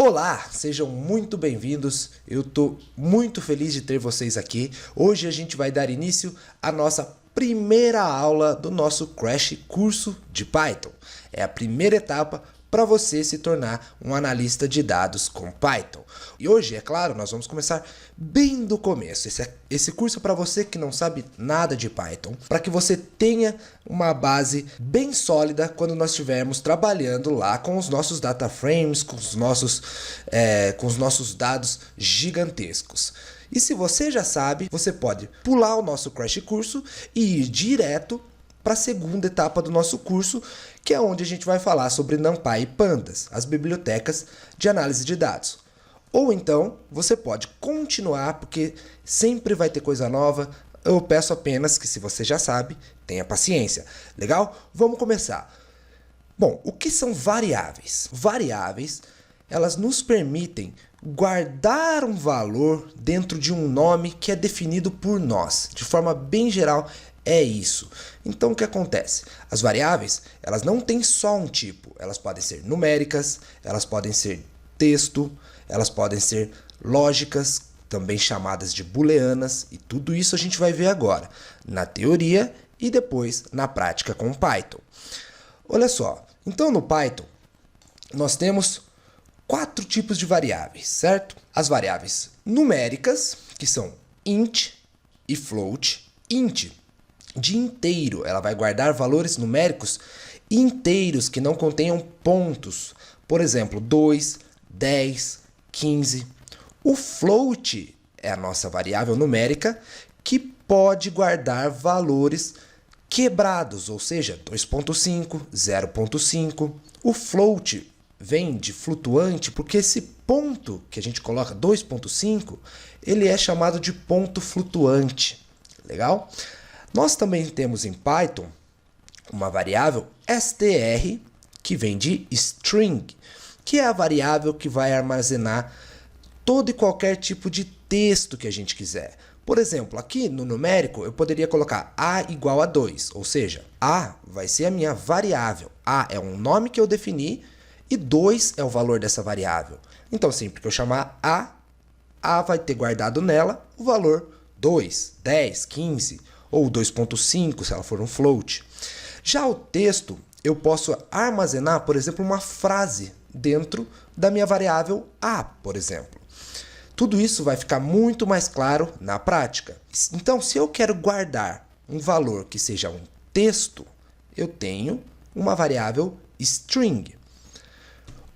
Olá, sejam muito bem-vindos. Eu estou muito feliz de ter vocês aqui. Hoje a gente vai dar início à nossa primeira aula do nosso Crash Curso de Python. É a primeira etapa para você se tornar um analista de dados com Python. E hoje, é claro, nós vamos começar bem do começo. Esse curso é para você que não sabe nada de Python, para que você tenha uma base bem sólida quando nós estivermos trabalhando lá com os nossos data frames, com os nossos dados gigantescos. E se você já sabe, você pode pular o nosso Crash Curso e ir direto para a segunda etapa do nosso curso, que é onde a gente vai falar sobre NumPy e Pandas, as bibliotecas de análise de dados. Ou então, você pode continuar, porque sempre vai ter coisa nova. Eu peço apenas que, se você já sabe, tenha paciência. Legal? Vamos começar. Bom, o que são variáveis? Variáveis, elas nos permitem guardar um valor dentro de um nome que é definido por nós. De forma bem geral, é isso. Então, o que acontece? As variáveis, elas não têm só um tipo. Elas podem ser numéricas, elas podem ser texto, elas podem ser lógicas, também chamadas de booleanas, e tudo isso a gente vai ver agora, na teoria e depois na prática com o Python. Olha só, então no Python nós temos 4 tipos de variáveis, certo? As variáveis numéricas, que são int e float. Int, de inteiro, ela vai guardar valores numéricos inteiros que não contenham pontos. Por exemplo, 2, 10, 15. O float é a nossa variável numérica que pode guardar valores quebrados, ou seja, 2.5, 0.5. O float vem de flutuante porque esse ponto que a gente coloca, 2.5, ele é chamado de ponto flutuante. Legal? Nós também temos em Python uma variável str, que vem de string, que é a variável que vai armazenar todo e qualquer tipo de texto que a gente quiser. Por exemplo, aqui no numérico eu poderia colocar a igual a 2, ou seja, a vai ser a minha variável. A é um nome que eu defini e 2 é o valor dessa variável. Então, sempre que eu chamar a vai ter guardado nela o valor 2, 10, 15 ou 2.5 se ela for um float. Já o texto, eu posso armazenar, por exemplo, uma frase dentro da minha variável a, por exemplo. Tudo isso vai ficar muito mais claro na prática. Então, se eu quero guardar um valor que seja um texto, eu tenho uma variável string.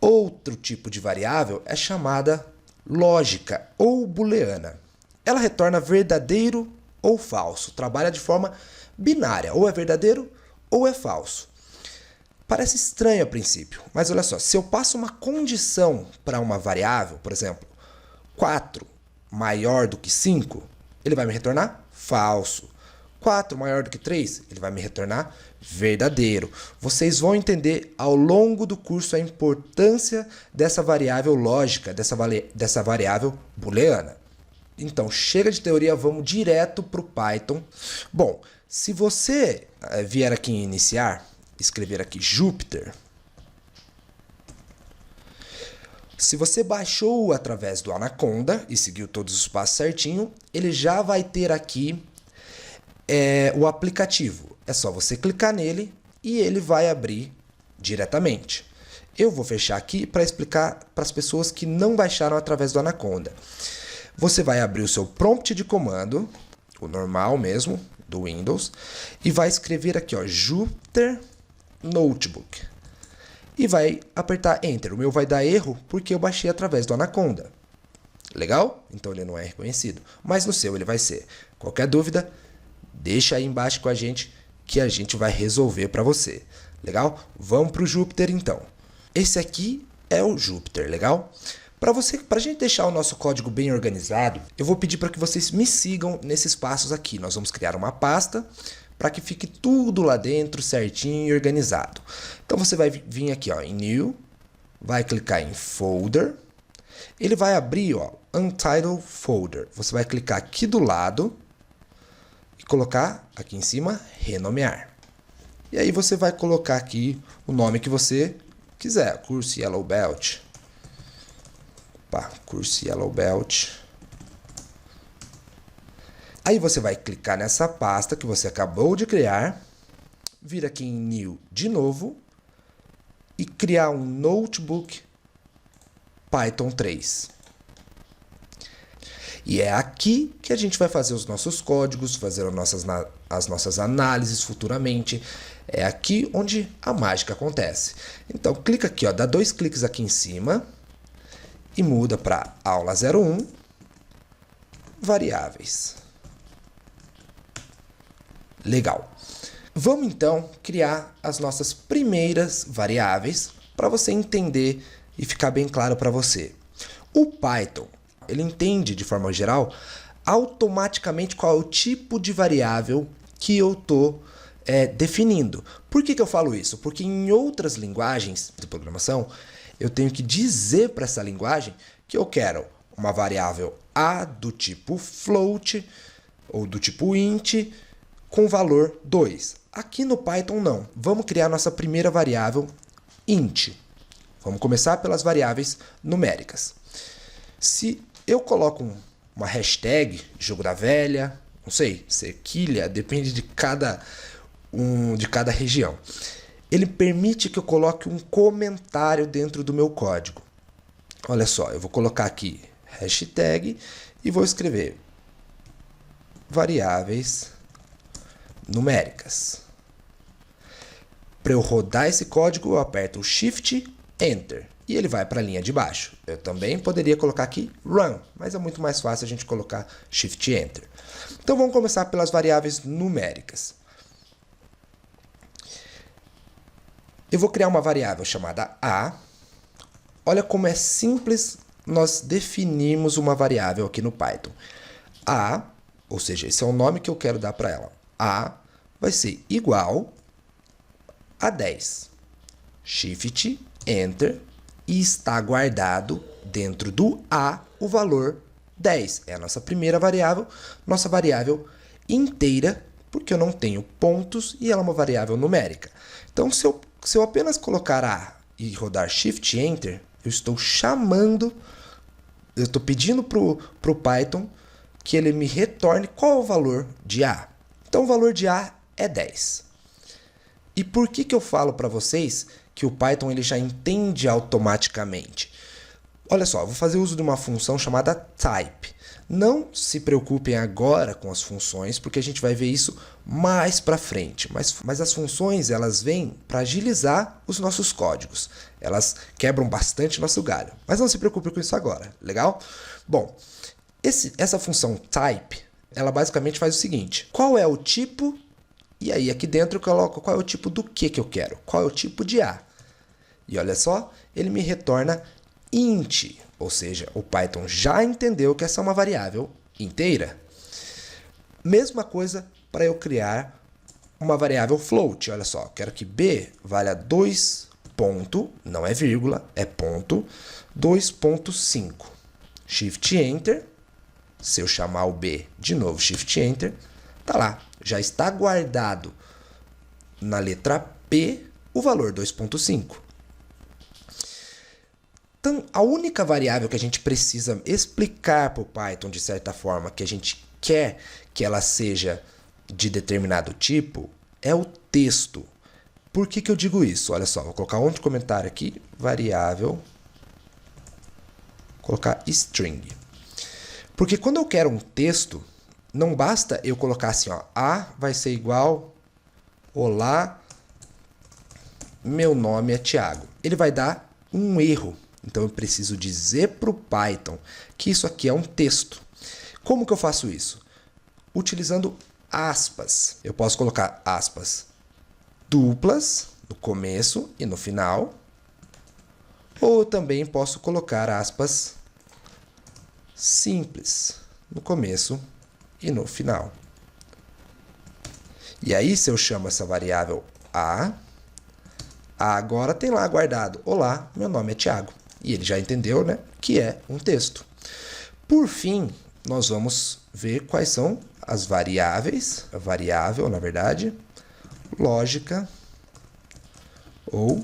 Outro tipo de variável é chamada lógica ou booleana. Ela retorna verdadeiro ou falso. Trabalha de forma binária. Ou é verdadeiro ou é falso. Parece estranho a princípio, mas olha só. Se eu passo uma condição para uma variável, por exemplo, 4 maior do que 5, ele vai me retornar falso. 4 maior do que 3, ele vai me retornar verdadeiro. Vocês vão entender ao longo do curso a importância dessa variável lógica, dessa variável booleana. Então, chega de teoria, vamos direto para o Python. Bom, se você vier aqui em iniciar, escrever aqui Jupyter. Se você baixou através do Anaconda e seguiu todos os passos certinho, ele já vai ter aqui o aplicativo. É só você clicar nele e ele vai abrir diretamente. Eu vou fechar aqui para explicar para as pessoas que não baixaram através do Anaconda. Você vai abrir o seu prompt de comando, o normal mesmo, do Windows, e vai escrever aqui, ó, Jupyter Notebook. E vai apertar Enter. O meu vai dar erro porque eu baixei através do Anaconda. Legal? Então ele não é reconhecido. Mas no seu ele vai ser. Qualquer dúvida, deixa aí embaixo com a gente que a gente vai resolver para você. Legal? Vamos para o Jupyter então. Esse aqui é o Jupyter, legal? Para a gente deixar o nosso código bem organizado, eu vou pedir para que vocês me sigam nesses passos aqui. Nós vamos criar uma pasta para que fique tudo lá dentro certinho e organizado. Então você vai vir aqui, ó, em New, vai clicar em Folder, ele vai abrir, ó, Untitled Folder. Você vai clicar aqui do lado e colocar aqui em cima Renomear. E aí você vai colocar aqui o nome que você quiser, curso Yellow Belt. Opa, curso Yellow Belt. Aí você vai clicar nessa pasta que você acabou de criar, vir aqui em New de novo e criar um Notebook Python 3. E é aqui que a gente vai fazer os nossos códigos, fazer as nossas análises futuramente. É aqui onde a mágica acontece. Então, clica aqui, ó, dá 2 cliques aqui em cima e muda para aula 01, variáveis. Legal. Vamos então criar as nossas primeiras variáveis para você entender e ficar bem claro para você. O Python, ele entende de forma geral automaticamente qual é o tipo de variável que eu estou definindo. Por que eu falo isso? Porque em outras linguagens de programação eu tenho que dizer para essa linguagem que eu quero uma variável A do tipo float ou do tipo int com valor 2. Aqui no Python não. Vamos criar nossa primeira variável int. Vamos começar pelas variáveis numéricas. Se eu coloco uma hashtag, jogo da velha, não sei, cerquilha, depende de cada região. Ele permite que eu coloque um comentário dentro do meu código. Olha só, eu vou colocar aqui hashtag e vou escrever variáveis numéricas. Para eu rodar esse código, eu aperto o Shift Enter e ele vai para a linha de baixo. Eu também poderia colocar aqui Run, mas é muito mais fácil a gente colocar Shift Enter. Então vamos começar pelas variáveis numéricas. Eu vou criar uma variável chamada A. Olha como é simples nós definirmos uma variável aqui no Python. A, ou seja, esse é o nome que eu quero dar para ela. A vai ser igual a 10. Shift, Enter, e está guardado dentro do A o valor 10. É a nossa primeira variável, nossa variável inteira, porque eu não tenho pontos e ela é uma variável numérica. Então, se eu apenas colocar A e rodar Shift Enter, eu estou pedindo para o Python que ele me retorne qual é o valor de A. Então, o valor de A é 10. E por que eu falo para vocês que o Python ele já entende automaticamente? Olha só, eu vou fazer uso de uma função chamada type. Não se preocupem agora com as funções, porque a gente vai ver isso mais para frente. Mas as funções, elas vêm para agilizar os nossos códigos. Elas quebram bastante nosso galho. Mas não se preocupe com isso agora, legal? Bom, essa função type, ela basicamente faz o seguinte. Qual é o tipo? E aí aqui dentro eu coloco qual é o tipo do que eu quero. Qual é o tipo de A? E olha só, ele me retorna int. Ou seja, o Python já entendeu que essa é uma variável inteira. Mesma coisa para eu criar uma variável float. Olha só, quero que B valha 2 ponto, não é vírgula, é ponto, 2.5. Shift Enter. Se eu chamar o B de novo, Shift Enter, tá lá. Já está guardado na letra P o valor 2.5. Então, a única variável que a gente precisa explicar para o Python, de certa forma, que a gente quer que ela seja de determinado tipo, é o texto. Por que eu digo isso? Olha só, vou colocar outro comentário aqui, variável, colocar string. Porque quando eu quero um texto, não basta eu colocar assim, ó, A vai ser igual, olá, meu nome é Thiago. Ele vai dar um erro. Então, eu preciso dizer para o Python que isso aqui é um texto. Como que eu faço isso? Utilizando aspas. Eu posso colocar aspas duplas no começo e no final. Ou eu também posso colocar aspas simples no começo e no final. E aí, se eu chamo essa variável A agora tem lá guardado, olá, meu nome é Thiago. E ele já entendeu, né, que é um texto. Por fim, nós vamos ver quais são as variáveis, a variável, na verdade, lógica ou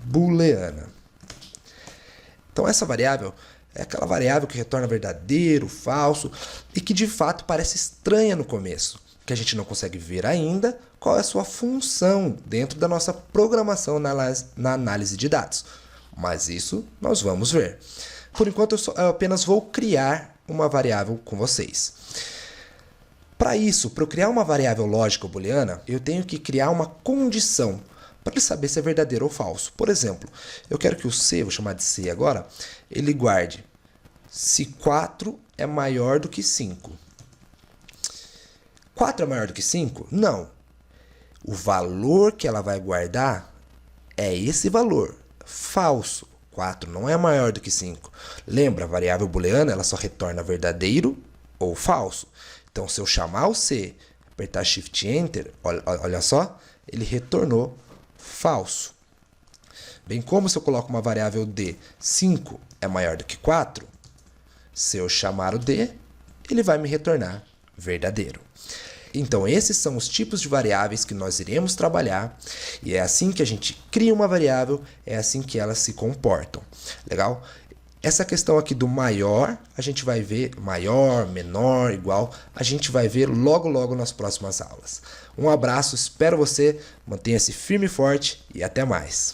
booleana. Então, essa variável, É aquela variável que retorna verdadeiro, falso e que de fato parece estranha no começo, que a gente não consegue ver ainda qual é a sua função dentro da nossa programação na análise de dados. Mas isso nós vamos ver. Por enquanto eu apenas vou criar uma variável com vocês. Para isso, para eu criar uma variável lógica ou booleana, eu tenho que criar uma condição para ele saber se é verdadeiro ou falso. Por exemplo, eu quero que o C, vou chamar de C agora, ele guarde se 4 é maior do que 5. 4 é maior do que 5? Não. O valor que ela vai guardar é esse valor. Falso. 4 não é maior do que 5. Lembra, a variável booleana ela só retorna verdadeiro ou falso. Então, se eu chamar o C, apertar Shift Enter, olha só, ele retornou falso. Bem como se eu coloco uma variável D, 5 é maior do que 4, se eu chamar o D, ele vai me retornar verdadeiro. Então, esses são os tipos de variáveis que nós iremos trabalhar, e é assim que a gente cria uma variável, é assim que elas se comportam. Legal? Essa questão aqui do maior, a gente vai ver maior, menor, igual, a gente vai ver logo nas próximas aulas. Um abraço, espero você, mantenha-se firme e forte e até mais.